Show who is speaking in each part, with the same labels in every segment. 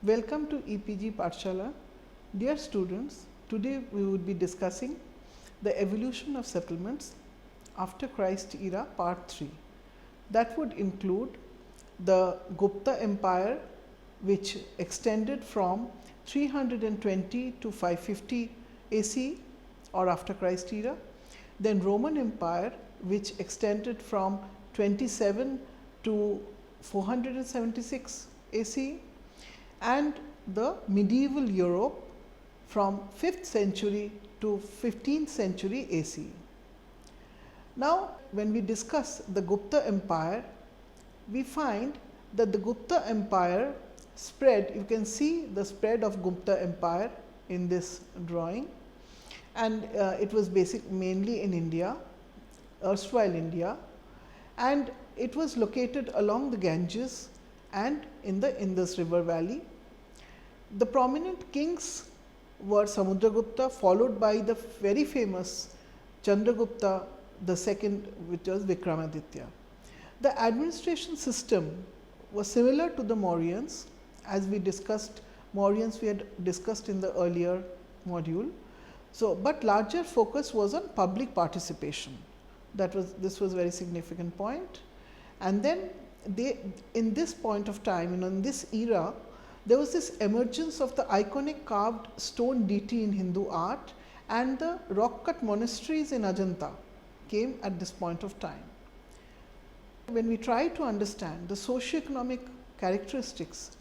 Speaker 1: Welcome to EPG Pathshala. Dear students, today we would be discussing the evolution of settlements after Christ era part 3. That would include the Gupta Empire, which extended from 320 to 550 AC or after Christ era, then Roman Empire, which extended from 27 to 476 AC, and the medieval Europe from 5th century to 15th century AC. Now, when we discuss the Gupta Empire, we find that the Gupta Empire spread, you can see the spread of Gupta Empire in this drawing, and it was mainly in India, erstwhile India, and it was located along the Ganges and in the Indus River Valley. The prominent kings were Samudragupta, followed by the very famous Chandragupta II, which was Vikramaditya. The administration system was similar to the Mauryans, as we discussed. Mauryans we had discussed in the earlier module. So, but larger focus was on public participation. This was a very significant point. And then in this point of time, in this era, there was this emergence of the iconic carved stone deity in Hindu art, and the rock cut monasteries in Ajanta came at this point of time. When we try to understand the socio-economic characteristics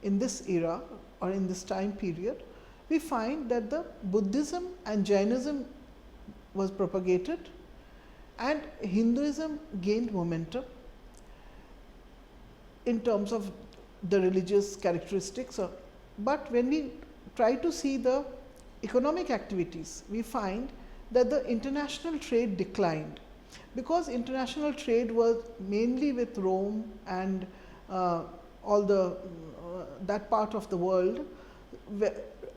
Speaker 1: in this era or in this time period, we find that the Buddhism and Jainism was propagated and Hinduism gained momentum in terms of the religious characteristics. But when we try to see the economic activities, we find that the international trade declined, because international trade was mainly with Rome and all the that part of the world.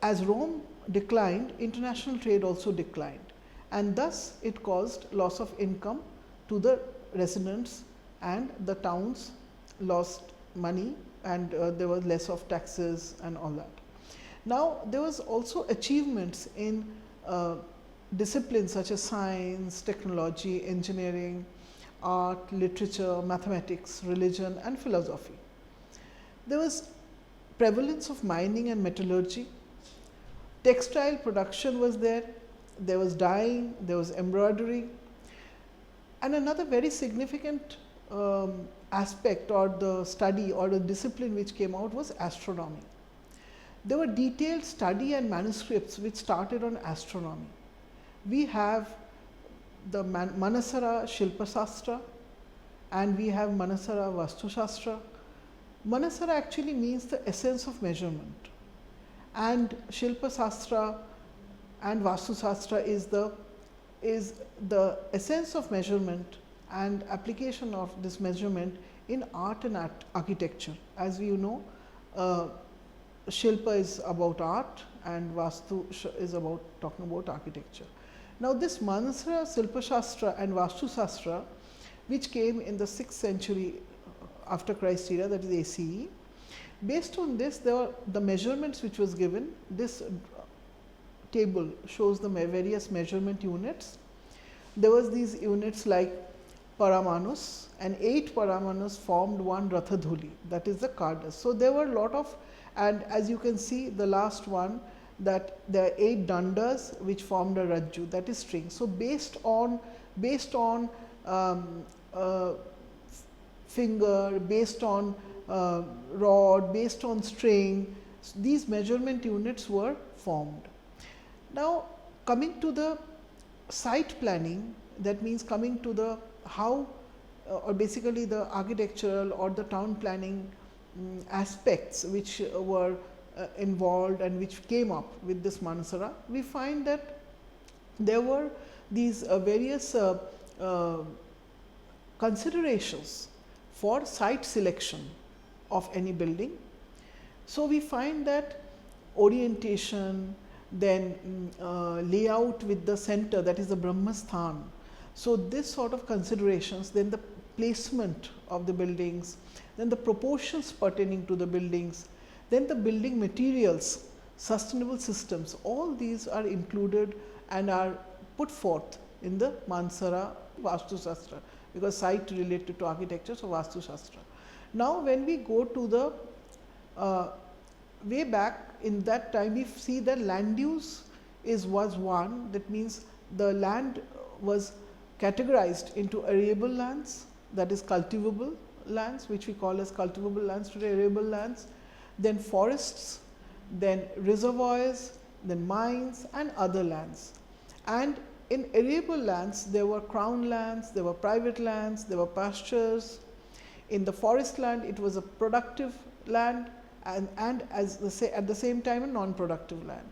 Speaker 1: As Rome declined, international trade also declined, and thus it caused loss of income to the residents, and the towns lost money, and there was less of taxes and all that. Now, there was also achievements in disciplines such as science, technology, engineering, art, literature, mathematics, religion and philosophy. There was prevalence of mining and metallurgy. Textile production was there was dyeing, there was embroidery, and another very significant aspect or the study or the discipline which came out was astronomy. There were detailed study and manuscripts which started on astronomy. We have the Manasara Shilpa Shastra and we have Manasara Vastu Shastra. Manasara actually means the essence of measurement, and Shilpa Shastra and Vastu Shastra is the essence of measurement and application of this measurement in art and architecture. As you know, Shilpa is about art and Vastu is about talking about architecture. Now, this Manasara Shilpa Shastra and Vastu Shastra, which came in the 6th century after Christ era, that is ACE, based on this there were the measurements which was given. This table shows the various measurement units. There was these units like Paramanus, and 8 Paramanus formed one Rathadhuli, that is the cardus. So, there were a lot of, and as you can see the last one, that there are 8 dandas which formed a Rajju, that is string. So, based on finger, based on rod, based on string, these measurement units were formed. Now, coming to the site planning, that means coming to the how or basically the architectural or the town planning aspects which were involved and which came up with this Manasara, we find that there were these various considerations for site selection of any building. So, we find that orientation, then layout with the center, that is the Brahmasthan. So, this sort of considerations, then the placement of the buildings, then the proportions pertaining to the buildings, Then the building materials, sustainable systems, all these are included and are put forth in the Mansara Vastu Shastra, because site related to architecture, so Vastu Shastra. Now, when we go to the way back in that time, we see that land use was one, that means the land was categorized into arable lands, that is cultivable lands, which we call as cultivable lands today, arable lands, then forests, then reservoirs, then mines and other lands. And in arable lands, there were crown lands, there were private lands, there were pastures. In the forest land, it was a productive land and as at the same time a non-productive land.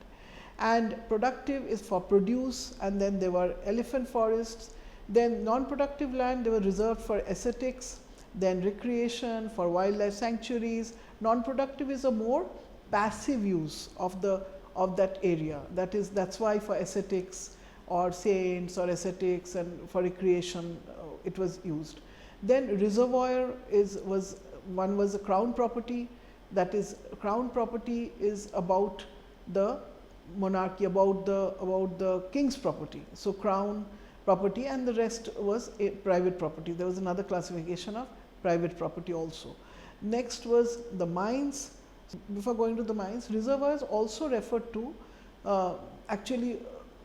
Speaker 1: And productive is for produce, and then there were elephant forests. Then non-productive land, they were reserved for aesthetics, then recreation, for wildlife sanctuaries. Non-productive is a more passive use of that area. That's why for aesthetics or saints or aesthetics and for recreation it was used. Then reservoir was a crown property, that is crown property is about the monarchy, about the king's property. So, crown property and the rest was a private property. There was another classification of private property also. Next was the mines. Before going to the mines, reservoirs also referred to actually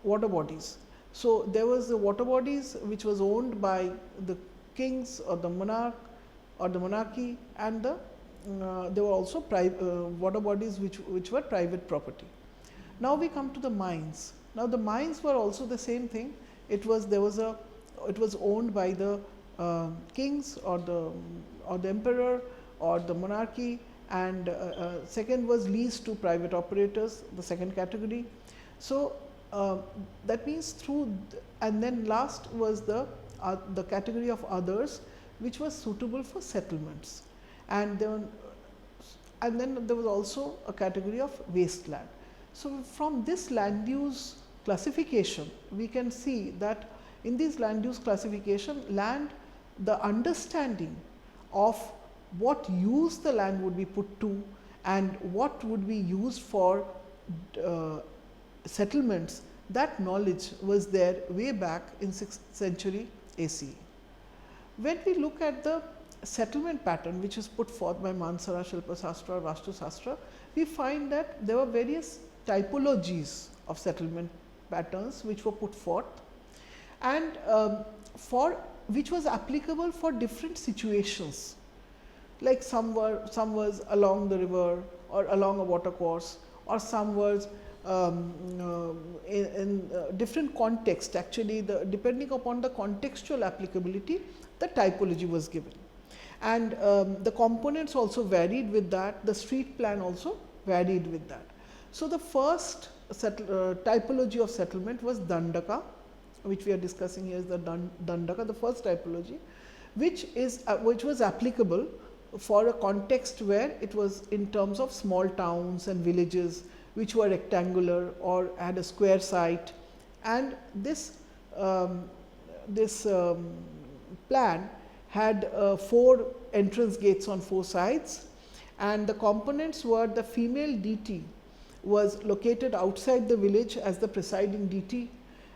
Speaker 1: water bodies. So, there was the water bodies which was owned by the kings or the monarch or the monarchy, and there were also water bodies which were private property. Now, we come to the mines. Now, the mines were also the same thing. It was owned by the kings or the emperor or the monarchy, and second was leased to private operators, the second category. So, that means and then last was the category of others, which was suitable for settlements, and then there was also a category of wasteland. So, from this land use classification, we can see that in this land use classification, the understanding of what use the land would be put to and what would be used for settlements, that knowledge was there way back in 6th century AC. When we look at the settlement pattern which is put forth by Mansara Shilpa Shastra or Vastu Shastra, we find that there were various typologies of settlement patterns which were put forth, and which was applicable for different situations. Like some was along the river or along a water course, or some was in different context. Actually, depending upon the contextual applicability, the typology was given, and the components also varied with that. The street plan also varied with that. So, the first typology of settlement was Dandaka, which we are discussing here is the Dandaka, the first typology, which was applicable for a context where it was in terms of small towns and villages which were rectangular or had a square site, and this plan had 4 entrance gates on 4 sides, and the components were the female deity was located outside the village as the presiding deity,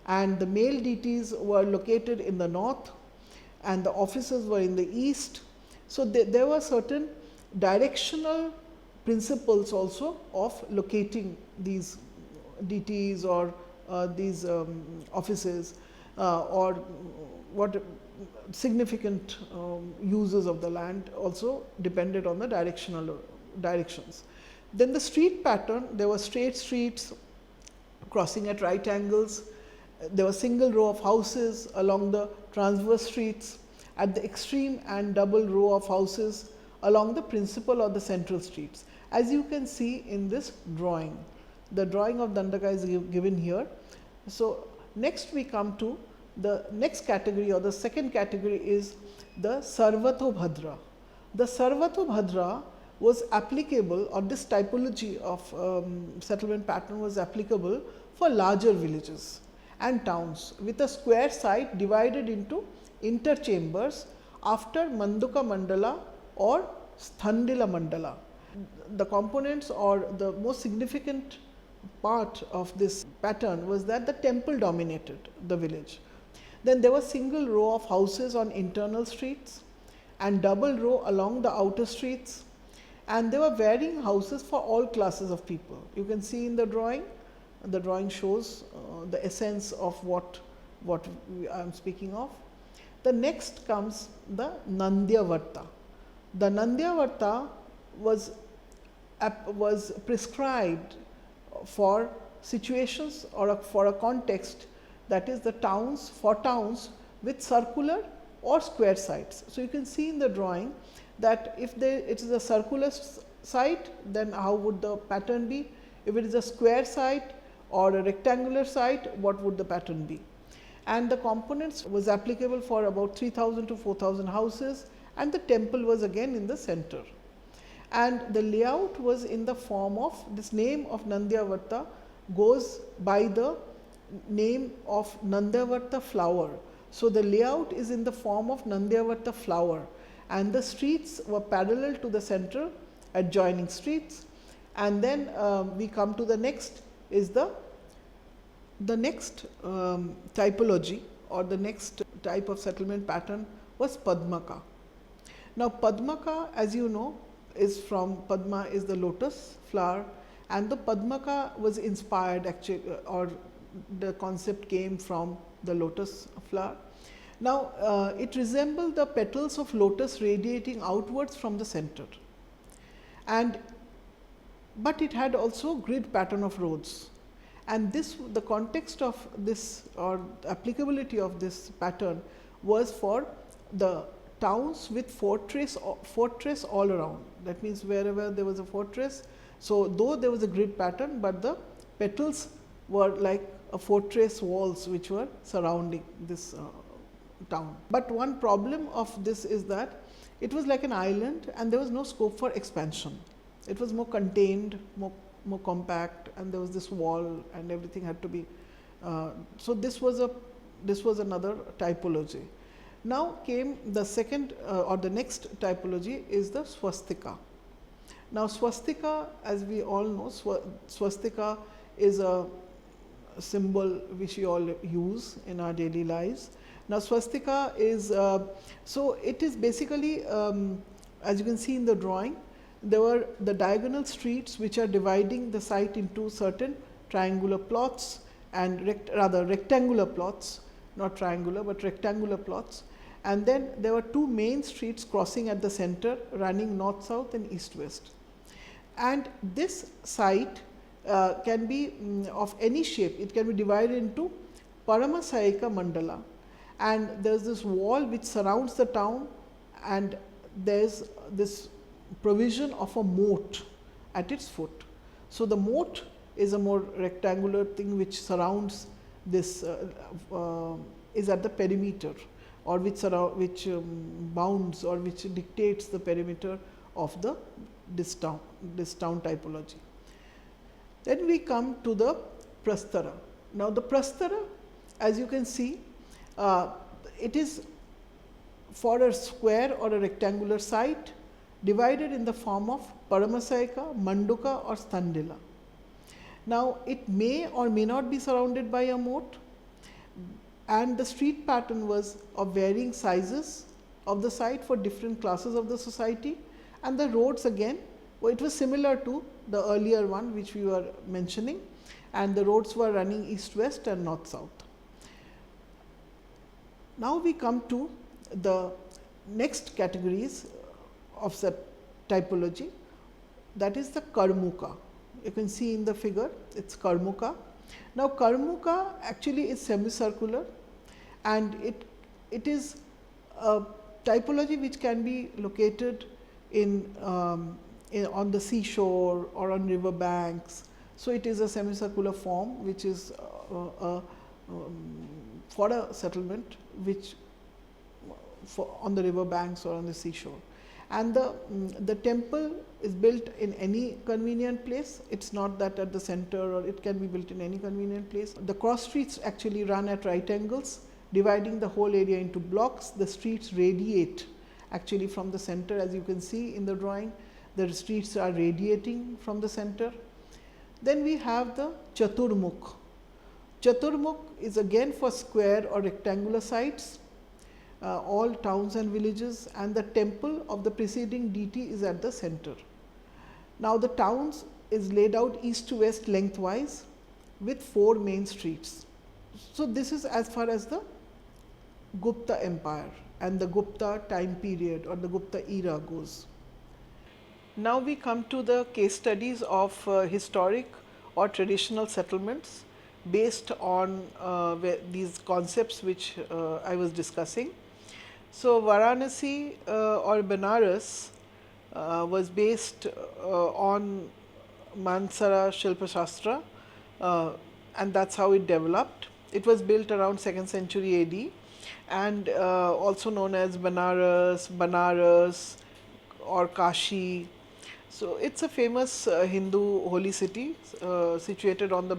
Speaker 1: and the male deities were located in the north, and the offices were in the east. So, there were certain directional principles also of locating these deities or these offices or what significant uses of the land also depended on the directions. Then the street pattern, there were straight streets crossing at right angles, there were single row of houses along the transverse streets, at the extreme and double row of houses along the principal or the central streets. As you can see in this drawing, the drawing of Dandaka is given here. So, next we come to the next category, or the second category is the Sarvato Bhadra. The Sarvato Bhadra was applicable, or this typology of settlement pattern was applicable for larger villages and towns with a square site divided into interchambers after Manduka Mandala or Sthandila Mandala. The components or the most significant part of this pattern was that the temple dominated the village. Then there was single row of houses on internal streets and double row along the outer streets, and there were varying houses for all classes of people. You can see in the drawing shows the essence of what I am speaking of. The next comes the Nandyavarta. The Nandyavarta was prescribed for situations or for a context, that is the towns with circular or square sides. So, you can see in the drawing that if it is a circular site, then how would the pattern be? If it is a square site or a rectangular site, what would the pattern be? And the components was applicable for about 3000 to 4000 houses, and the temple was again in the center. And the layout was in the form of, this name of Nandyavarta goes by the name of Nandyavarta flower. So, the layout is in the form of Nandyavarta flower, and the streets were parallel to the center adjoining streets. And then we come to the next is the next typology or the next type of settlement pattern was Padmaka. Now, Padmaka, as you know, is from Padma is the lotus flower, and the Padmaka was inspired actually, or the concept came from the lotus flower. Now, it resembled the petals of lotus radiating outwards from the center, but it had also grid pattern of roads. And the context of this or applicability of this pattern was for the towns with fortress all around. That means, wherever there was a fortress. So, though there was a grid pattern, but the petals were like a fortress walls which were surrounding this town. But one problem of this is that it was like an island and there was no scope for expansion. It was more contained, more compact, and there was this wall and everything had to be. So, this was another typology. Now came the second or the next typology is the swastika. Now, swastika, as we all know, swastika is a symbol which we all use in our daily lives. Now, swastika is so it is basically as you can see in the drawing, there were the diagonal streets which are dividing the site into certain triangular plots and rectangular plots, not triangular but rectangular plots. And then there were two main streets crossing at the center, running north south and east west. And this site can be of any shape. It can be divided into Paramasayika mandala, and there is this wall which surrounds the town, and there is this provision of a moat at its foot. So, the moat is a more rectangular thing which surrounds this is at the perimeter, or which bounds or which dictates the perimeter of this town typology. Then we come to the prastara. Now, the prastara, as you can see, it is for a square or a rectangular site divided in the form of Paramasayika, Manduka or Standila. Now, it may or may not be surrounded by a moat, and the street pattern was of varying sizes of the site for different classes of the society, and the roads again, it was similar to the earlier one which we were mentioning, and the roads were running east west and north south. Now, we come to the next categories of typology, that is the Karmuka. You can see in the figure, it is Karmuka. Now, Karmuka actually is semicircular, and it is a typology which can be located on the seashore or on river banks. So, it is a semicircular form which is for a settlement which on the river banks or on the seashore. And the temple is built in any convenient place. It is not that at the center, or it can be built in any convenient place. The cross streets actually run at right angles, dividing the whole area into blocks. The streets radiate actually from the center, as you can see in the drawing. The streets are radiating from the center. Then we have the Chaturmukh. Chaturmukh is again for square or rectangular sites, all towns and villages, and the temple of the preceding deity is at the center. Now, the towns is laid out east to west lengthwise with 4 main streets. So, this is as far as the Gupta Empire and the Gupta time period or the Gupta era goes. Now, we come to the case studies of historic or traditional settlements based on these concepts which I was discussing. So, Varanasi or Benares was based on Mansara Shilpa Shastra, and that is how it developed. It was built around 2nd century AD and also known as Banaras or Kashi. So, it is a famous Hindu holy city situated on the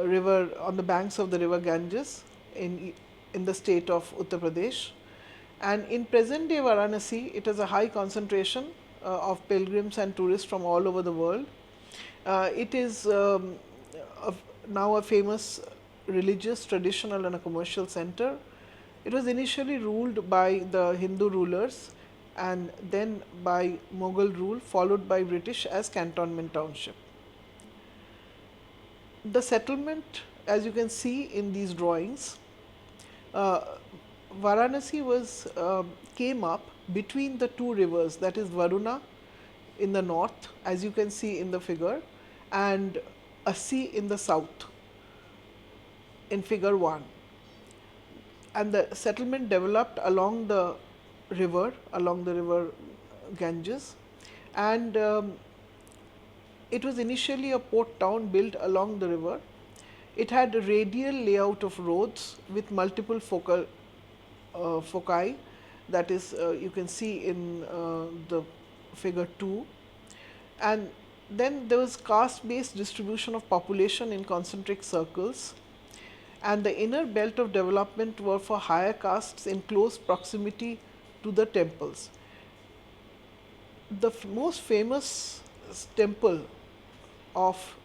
Speaker 1: river, on the banks of the river Ganges in the state of Uttar Pradesh. And in present day Varanasi, it has a high concentration of pilgrims and tourists from all over the world. It is now a famous religious, traditional and a commercial center. It was initially ruled by the Hindu rulers and then by Mughal rule, followed by British as cantonment township. The settlement, as you can see in these drawings, Varanasi was came up between the 2 rivers, that is Varuna in the north, as you can see in the figure, and Assi in the south in figure 1. And the settlement developed along the river Ganges, and it was initially a port town built along the river. It had a radial layout of roads with multiple foci, that is you can see in the figure 2, and then there was caste based distribution of population in concentric circles, and the inner belt of development were for higher castes in close proximity to the temples. The most famous temple of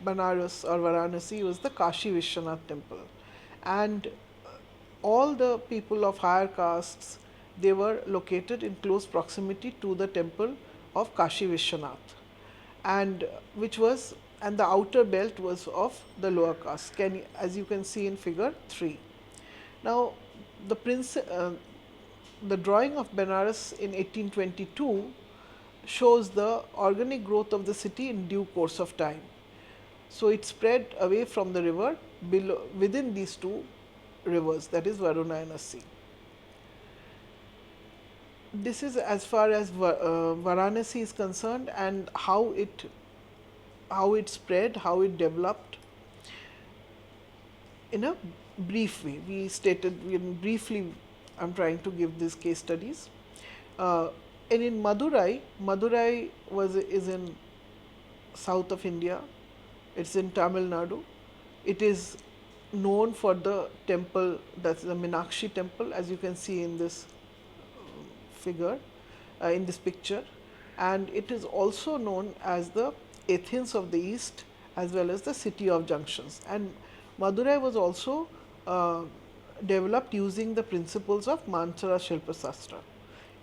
Speaker 1: Banaras or Varanasi was the Kashi Vishwanath temple, and all the people of higher castes, they were located in close proximity to the temple of Kashi Vishwanath, and the outer belt was of the lower caste, as you can see in figure 3. Now, the drawing of Benares in 1822 shows the organic growth of the city in due course of time. So, it spread away from the river within these 2 rivers, that is Varuna and Assi. This is as far as Varanasi is concerned and how it spread, how it developed in a brief way. We stated briefly, I am trying to give these case studies. And in Madurai is in south of India, it is in Tamil Nadu. It is known for the temple, that is the Meenakshi temple, as you can see in this figure, in this picture, and it is also known as the Athens of the East as well as the city of junctions. And Madurai was also developed using the principles of Mansara Shilpa Shastra.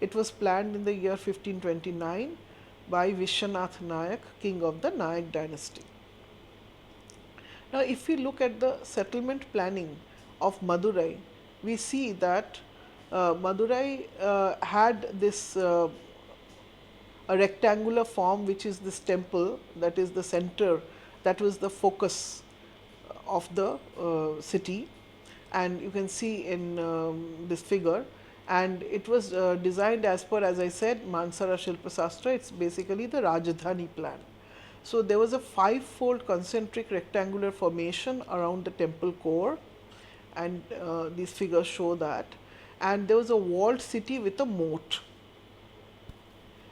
Speaker 1: It was planned in the year 1529 by Vishwanath Nayak, king of the Nayak dynasty. Now, if we look at the settlement planning of Madurai, we see that Madurai had this a rectangular form, which is this temple, that is the center, that was the focus of the city, and you can see in this figure, and it was designed as per, as I said, Mansara Shilpa Shastra. It is basically the Rajdhani plan. So, there was a 5-fold concentric rectangular formation around the temple core, and these figures show that, and there was a walled city with a moat,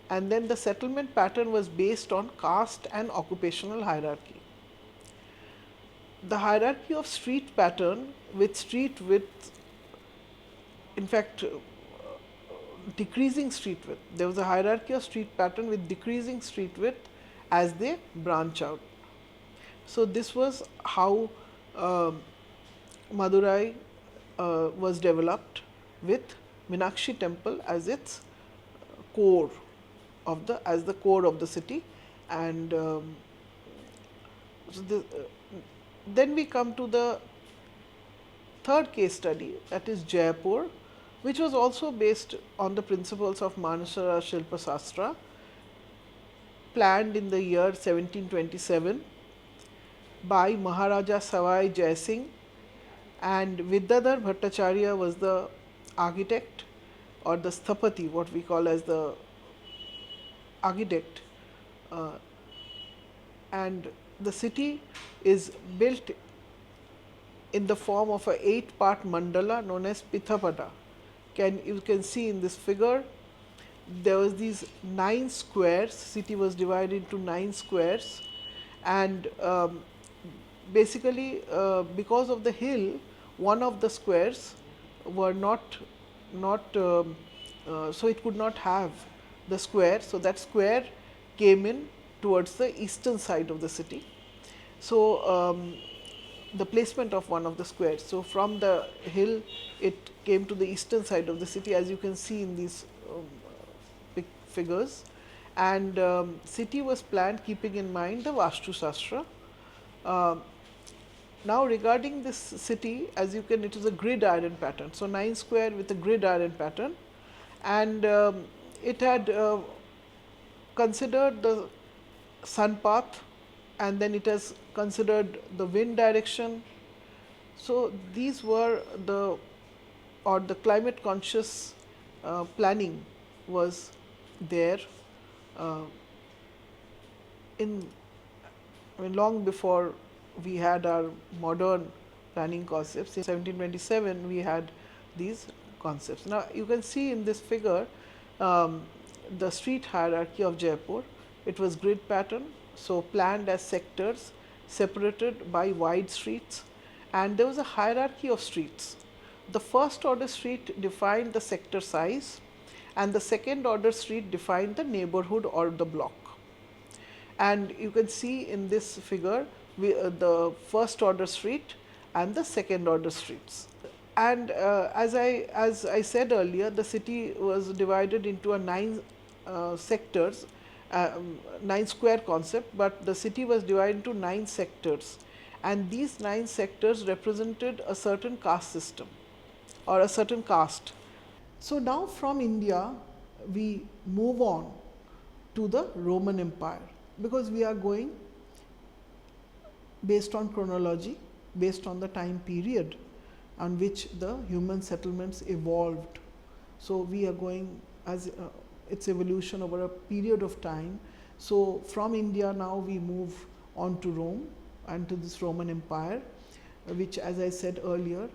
Speaker 1: and then the settlement pattern was based on caste and occupational hierarchy. The hierarchy of street pattern with street width, in fact decreasing street width. There was a hierarchy of street pattern with decreasing street width as they branch out. So, this was how Madurai was developed with Meenakshi temple as its core of the city. And then we come to the third case study, that is Jaipur, which was also based on the principles of Manasara Shilpa Sastra, planned in the year 1727 by Maharaja Savai Jai Singh, and Vidyadhar Bhattacharya was the architect, or the Sthapati, what we call as the architect, and the city is built in the form of a 8-part mandala known as Pithapada. You can see in this figure, there was these 9 squares, city was divided into 9 squares, and basically because of the hill, one of the squares were not so it could not have the square. So, that square came in towards the eastern side of the city. So, the placement of one of the squares. So, from the hill it came to the eastern side of the city, as you can see in these figures, and city was planned keeping in mind the Vastu Shastra. Now, regarding this city, as you can, it is a grid iron pattern. So, 9 square with a grid iron pattern, and it had considered the sun path, and then it has considered the wind direction. So, these were the climate conscious planning was there long before we had our modern planning concepts. In 1727 we had these concepts. Now, you can see in this figure the street hierarchy of Jaipur. It was grid pattern, so planned as sectors separated by wide streets, and there was a hierarchy of streets. The first order street defined the sector size, and the second order street defined the neighborhood or the block. And you can see in this figure the first order street and the second order streets. And as I said earlier, the city was divided into a 9 sectors, 9 square concept, but the city was divided into 9 sectors, and these 9 sectors represented a certain caste system or a certain caste. So, now from India we move on to the Roman Empire, because we are going based on chronology, based on the time period on which the human settlements evolved. So, we are going as its evolution over a period of time. So, from India now we move on to Rome and to this Roman Empire, which, as I said earlier,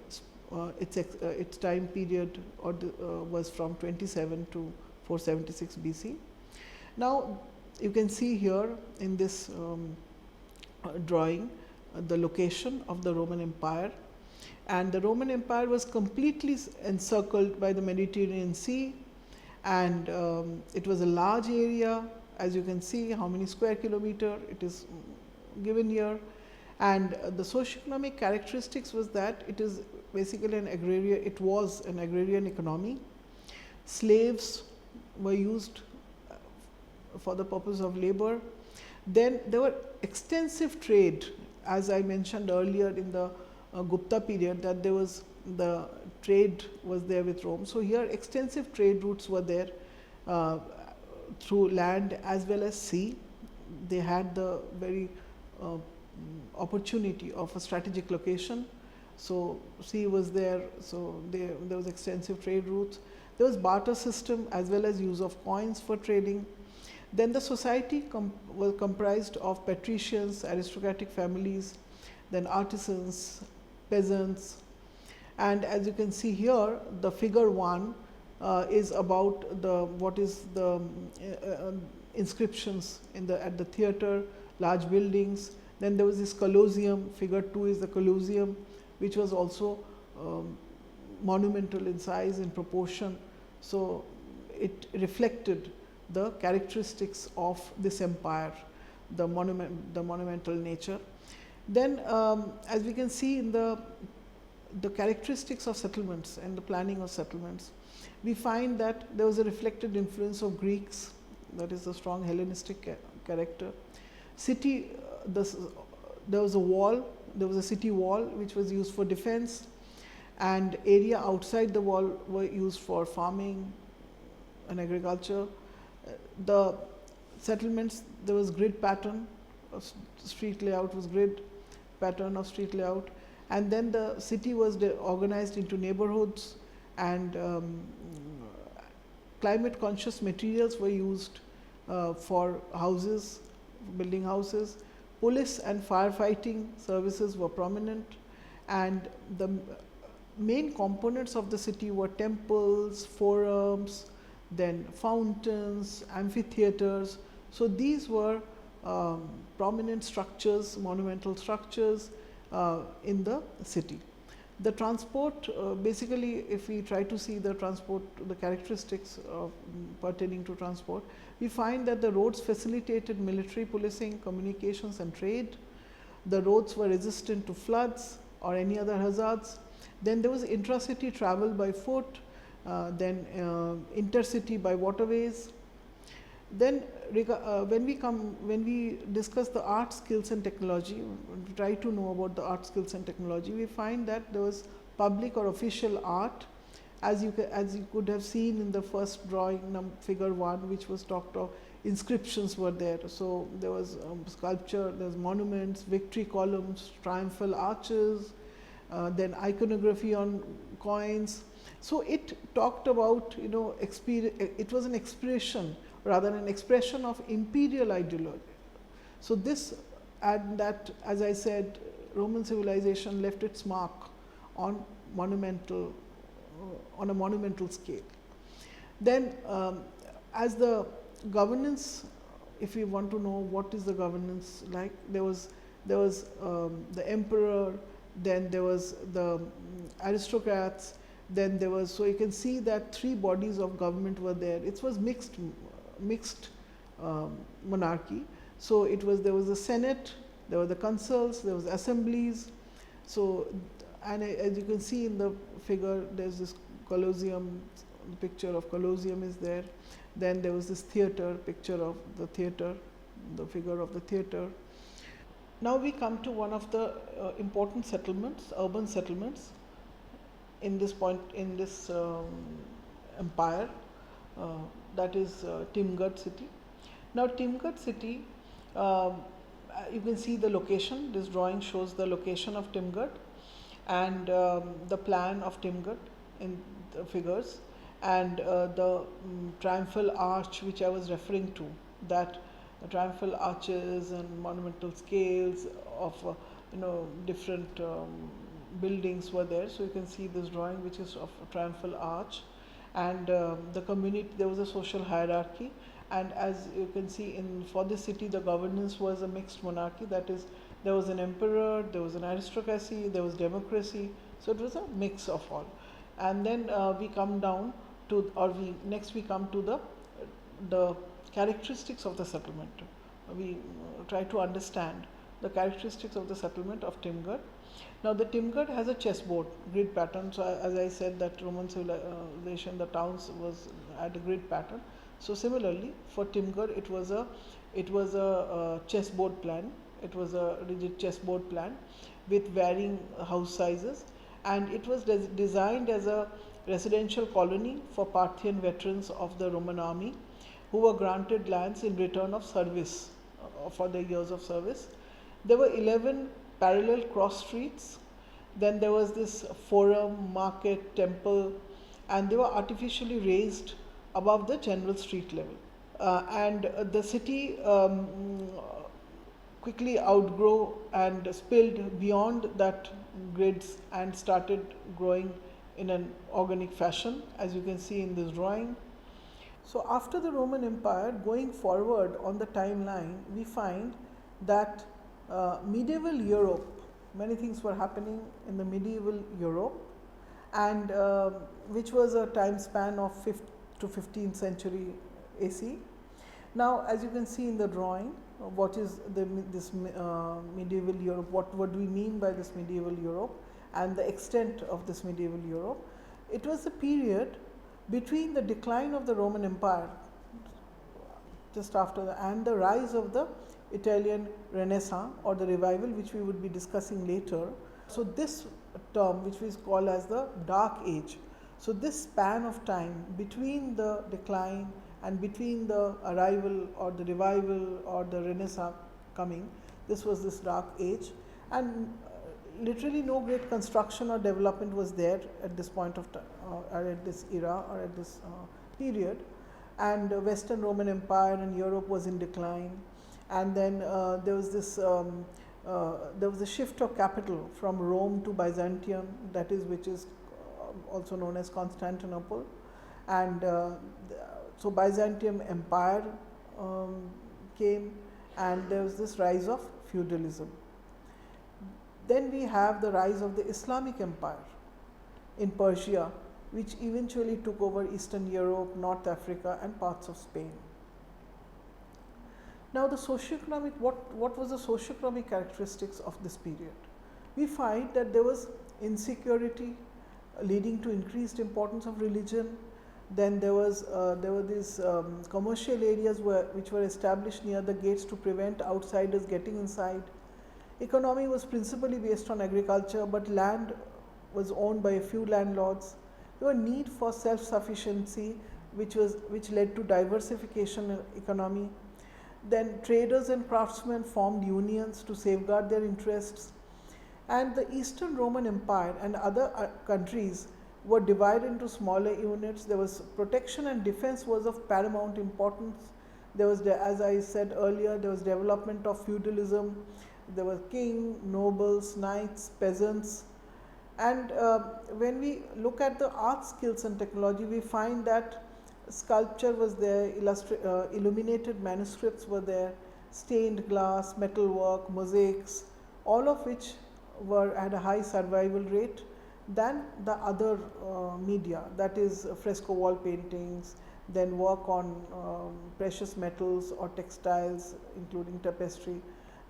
Speaker 1: its time period was from 27 to 476 BC. Now, you can see here in this drawing the location of the Roman Empire, and the Roman Empire was completely encircled by the Mediterranean Sea, and it was a large area. As you can see, how many square kilometer it is given here, and the socioeconomic characteristics was that it is basically an agrarian. It was an agrarian economy. Slaves were used for the purpose of labor. Then there were extensive trade, as I mentioned earlier in the Gupta period, that there was the trade was there with Rome. So, here extensive trade routes were there through land as well as sea. They had the very opportunity of a strategic location. So, sea was there, so there was extensive trade routes. There was barter system as well as use of coins for trading. Then the society was comprised of patricians, aristocratic families, then artisans, peasants, and as you can see here, the figure 1 is about what is the inscriptions at the theatre, large buildings. Then there was this Colosseum. Figure 2 is the Colosseum, which was also monumental in size, in proportion. So, it reflected the characteristics of this empire, the monumental nature. Then, as we can see in the characteristics of settlements and the planning of settlements, we find that there was a reflected influence of Greeks, that is the strong Hellenistic character. City, there was a wall, there was a city wall which was used for defense, and area outside the wall were used for farming and agriculture. The settlements, there was grid pattern of street layout, was grid pattern of street layout, and then the city was organized into neighborhoods, and climate conscious materials were used for houses, building houses. Police and firefighting services were prominent, and the main components of the city were temples, forums, then fountains, amphitheaters. So these were prominent structures, monumental structures in the city. The transport, basically, if we try to see the transport, the characteristics of pertaining to transport, we find that the roads facilitated military policing, communications and trade. The roads were resistant to floods or any other hazards. Then there was intracity travel by foot, then intercity by waterways. Then when we discuss the art, skills and technology, try to know about the art, skills and technology, we find that there was public or official art, as you could have seen in the first drawing, figure 1, which was talked of. Inscriptions were there, so there was sculpture, there was monuments, victory columns, triumphal arches, then iconography on coins. So it talked about, it was an expression, rather an expression of imperial ideology. So this, and that, as I said, Roman civilization left its mark on on a monumental scale. Then, as the governance, if we want to know what is the governance like, there was the emperor, then there was the aristocrats, then there was, so you can see that 3 bodies of government were there. It was mixed monarchy. So there was the Senate, there were the consuls, there was assemblies. So, and as you can see in the figure, there's this Colosseum, the picture of Colosseum is there. Then there was this theater, picture of the theater, the figure of the theater. Now we come to one of the important settlements, urban settlements in this empire, that is Timgad city. Now Timgad city, you can see the location. This drawing shows the location of Timgad and the plan of Timgad in the figures, and the triumphal arch which I was referring to, that triumphal arches and monumental scales of different buildings were there. So you can see this drawing which is of a triumphal arch, and the community, there was a social hierarchy, and as you can see for this city, the governance was a mixed monarchy, that is, there was an emperor, there was an aristocracy, there was democracy, so it was a mix of all. And then we come down to, next we come to the characteristics of the settlement. We try to understand the characteristics of the settlement of Timgad. Now the Timgad has a chessboard grid pattern. So as I said, that Roman civilization, the towns had a grid pattern. So similarly for Timgad, it was a chessboard plan. It was a rigid chessboard plan with varying house sizes, and it was designed as a residential colony for Parthian veterans of the Roman army, who were granted lands in return of service, for their years of service. There were 11 parallel cross streets. Then there was this forum, market, temple, and they were artificially raised above the general street level. And the city quickly outgrew and spilled beyond that grids and started growing in an organic fashion, as you can see in this drawing. So after the Roman Empire, going forward on the timeline, we find that medieval Europe, many things were happening in the medieval Europe, and which was a time span of to 15th century AC. Now, as you can see in the drawing, what is this medieval Europe, what do we mean by this medieval Europe and the extent of this medieval Europe? It was the period between the decline of the Roman Empire just after and the rise of the Italian Renaissance or the revival, which we would be discussing later. So this term, which we call as the Dark Age, so this span of time between the decline and between the arrival or the revival or the Renaissance coming, this was this Dark Age, and literally no great construction or development was there at this point of time, or at this era or at this period, and Western Roman Empire and Europe was in decline, and then there was this there was a shift of capital from Rome to Byzantium, that is, which is also known as Constantinople, and so Byzantium Empire came, and there was this rise of feudalism. Then we have the rise of the Islamic Empire in Persia, which eventually took over Eastern Europe, North Africa and parts of Spain. Now the socioeconomic, what was the socioeconomic characteristics of this period? We find that there was insecurity leading to increased importance of religion. Then there were these commercial areas which were established near the gates to prevent outsiders getting inside. Economy was principally based on agriculture, but land was owned by a few landlords. There was need for self-sufficiency, which led to diversification in economy. Then traders and craftsmen formed unions to safeguard their interests. And the Eastern Roman Empire and other countries were divided into smaller units. There was protection and defense was of paramount importance. There was, as I said earlier, there was development of feudalism. There were king, nobles, knights, peasants. And when we look at the art skills and technology, we find that sculpture was there, illuminated manuscripts were there, stained glass, metalwork, mosaics, all of which had a high survival rate than the other media, that is fresco wall paintings, then work on precious metals or textiles including tapestry.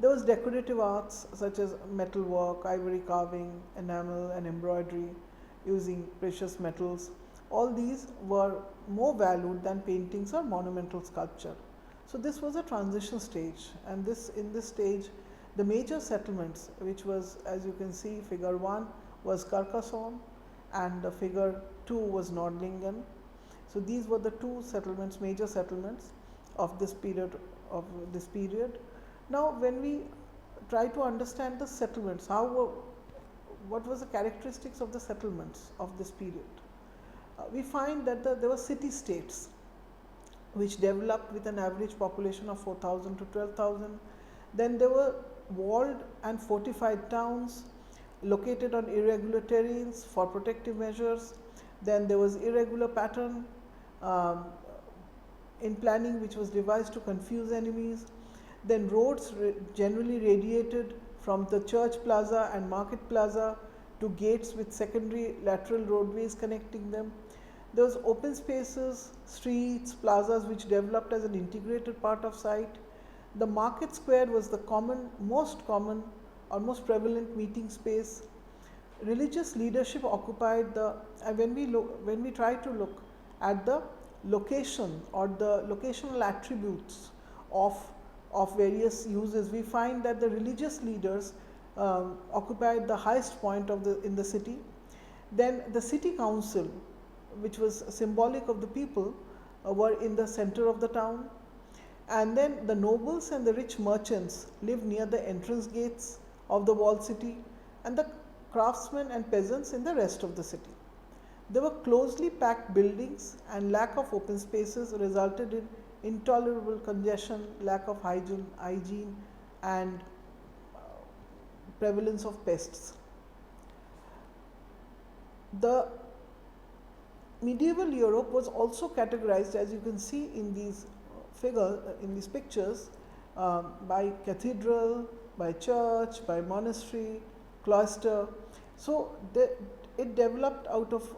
Speaker 1: There was decorative arts such as metalwork, ivory carving, enamel and embroidery using precious metals. All these were more valued than paintings or monumental sculpture. So this was a transition stage, and in this stage the major settlements, which was, as you can see, figure 1 was Carcassonne and the figure 2 was Nordlingen. So these were the two settlements, major settlements of this period. Now when we try to understand the settlements, what was the characteristics of the settlements of this period? We find that there were city-states which developed with an average population of 4,000 to 12,000. Then there were walled and fortified towns located on irregular terrains for protective measures. Then there was irregular pattern in planning which was devised to confuse enemies. Then roads generally radiated from the church plaza and market plaza to gates with secondary lateral roadways connecting them. There was open spaces, streets, plazas which developed as an integrated part of site. The market square was the most common or most prevalent meeting space. Religious leadership occupied when we try to look at the location or the locational attributes of various uses, we find that the religious leaders occupied the highest point in the city. Then the city council, which was symbolic of the people, were in the center of the town. And then the nobles and the rich merchants lived near the entrance gates of the walled city, and the craftsmen and peasants in the rest of the city. There were closely packed buildings, and lack of open spaces resulted in intolerable congestion, lack of hygiene and prevalence of pests. The medieval Europe was also categorized, as you can see in these pictures, by cathedral, by church, by monastery, cloister. So it developed out of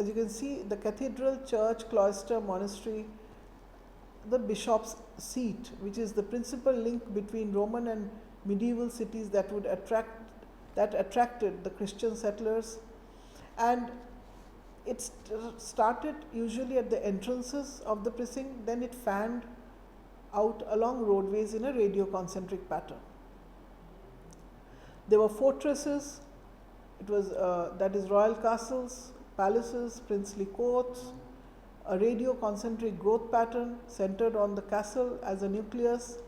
Speaker 1: as you can see, the cathedral, church, cloister, monastery, the bishop's seat, which is the principal link between Roman and medieval cities that attracted the Christian settlers, and it started usually at the entrances of the precinct, then it fanned out along roadways in a radioconcentric pattern. There were fortresses, that is royal castles, palaces, princely courts, a radioconcentric growth pattern centered on the castle as a nucleus,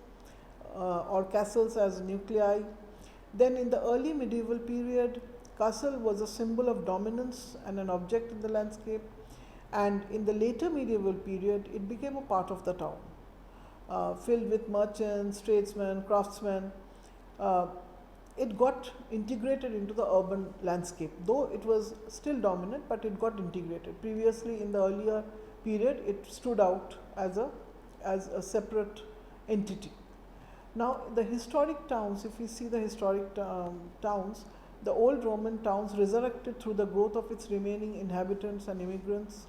Speaker 1: or castles as nuclei. Then in the early medieval period, castle was a symbol of dominance and an object in the landscape, and in the later medieval period, it became a part of the town, filled with merchants, tradesmen, craftsmen. It got integrated into the urban landscape, though it was still dominant, but it got integrated. Previously, in the earlier period, it stood out as a separate entity. Now, the historic towns, if we see the historic towns, the old Roman towns resurrected through the growth of its remaining inhabitants and immigrants.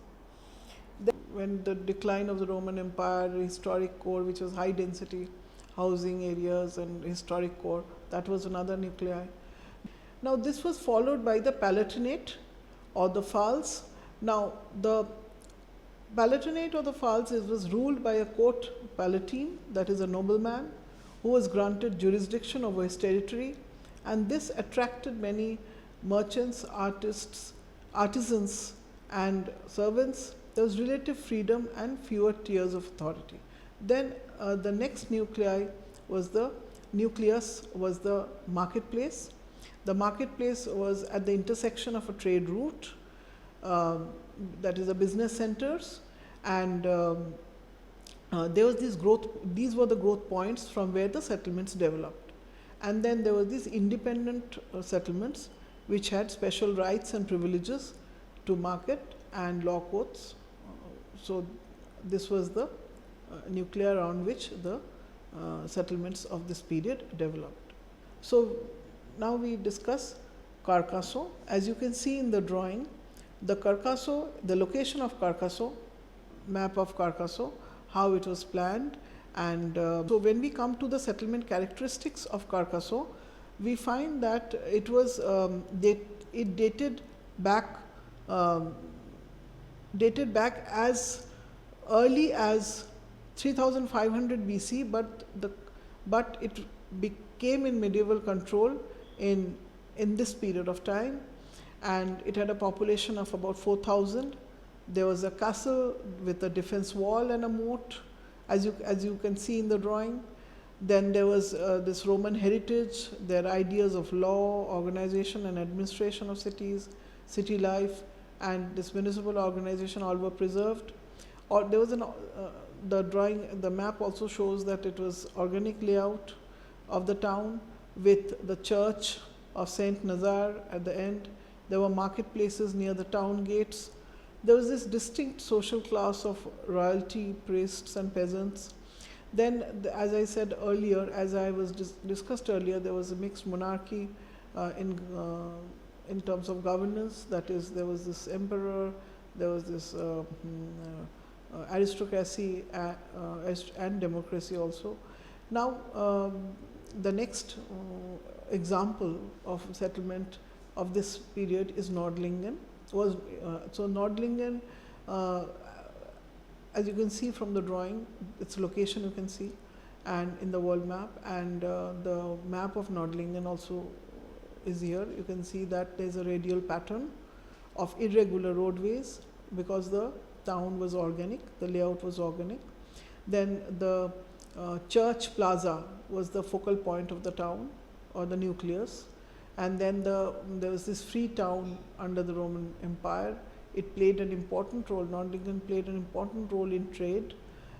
Speaker 1: Then, when the decline of the Roman Empire, historic core, which was high density housing areas and historic core, that was another nuclei. Now, this was followed by the Palatinate or the Pfalz. Now, the Palatinate or the Pfalz was ruled by a court palatine, that is a nobleman, who was granted jurisdiction over his territory, and this attracted many merchants, artisans and servants. There was relative freedom and fewer tiers of authority. Then the next nucleus was the marketplace. The marketplace was at the intersection of a trade route, that is the business centers, and there was this growth. These were the growth points from where the settlements developed. And then there were these independent settlements which had special rights and privileges to market and law courts. So this was the nuclei around which the settlements of this period developed. So now we discuss Carcasso. As you can see in the drawing, the location of Carcasso, map of Carcasso, how it was planned, and so when we come to the settlement characteristics of Carcasso, we find that it was it dated back as early as 3500 BC, but it became in medieval control in this period of time, and it had a population of about 4,000. There was a castle with a defense wall and a moat, as you can see in the drawing. Then there was this Roman heritage, their ideas of law, organization and administration of cities, city life, and this municipal organization all were preserved. Or there was the map also shows that it was organic layout of the town with the church of Saint Nazar at the end. There were marketplaces near the town gates. There was this distinct social class of royalty, priests and peasants. Then, as I said earlier, as I was discussed earlier, there was a mixed monarchy in terms of governance. That is, there was this emperor, there was this aristocracy and democracy also. Now, the next example of settlement of this period is Nordlingen. So Nordlingen, as you can see from the drawing, its location you can see, and in the world map, and the map of Nordlingen also is here. You can see that there is a radial pattern of irregular roadways because the town was organic, the layout was organic. Then the church plaza was the focal point of the town or the nucleus, and then there was this free town under the Roman Empire. It played an important role. Nordlingen played an important role in trade,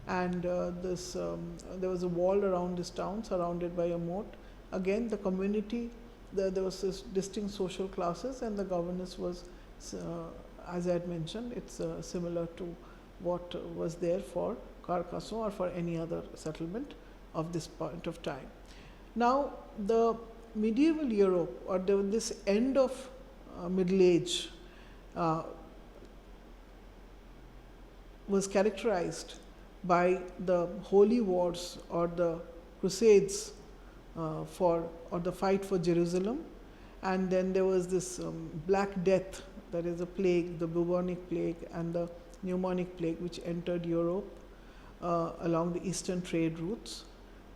Speaker 1: and there was a wall around this town surrounded by a moat. Again, the community, there was this distinct social classes, and the governance was, as I had mentioned, it's similar to what was there for Carcasso or for any other settlement of this point of time. Now, the medieval Europe, or this end of Middle Age, was characterized by the holy wars or the crusades or the fight for Jerusalem. And then there was this Black Death, that is a plague, the bubonic plague and the pneumonic plague, which entered Europe along the eastern trade routes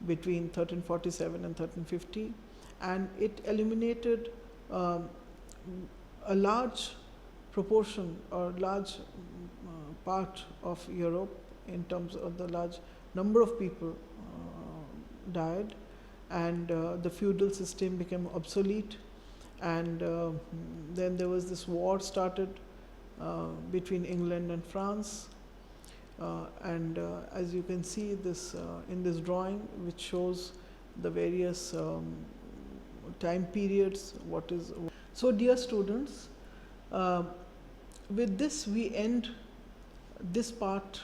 Speaker 1: between 1347 and 1350, and it eliminated a large proportion or large part of Europe in terms of the large number of people died, and the feudal system became obsolete, and then there was this war started between England and France, and as you can see this in this drawing, which shows the various time periods, what is. So dear students, with this we end this part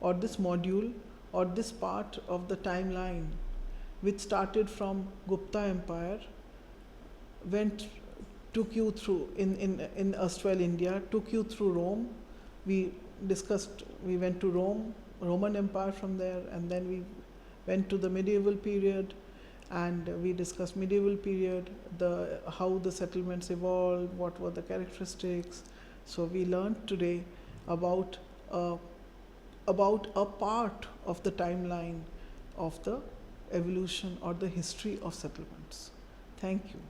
Speaker 1: or this module or this part of the timeline, which started from Gupta Empire, took you through in erstwhile India, took you through Rome. We went to Rome, Roman Empire from there, and then we went to the medieval period, and we discussed medieval period, how the settlements evolved, what were the characteristics. So we learned today about a part of the timeline of the evolution or the history of settlements. Thank you.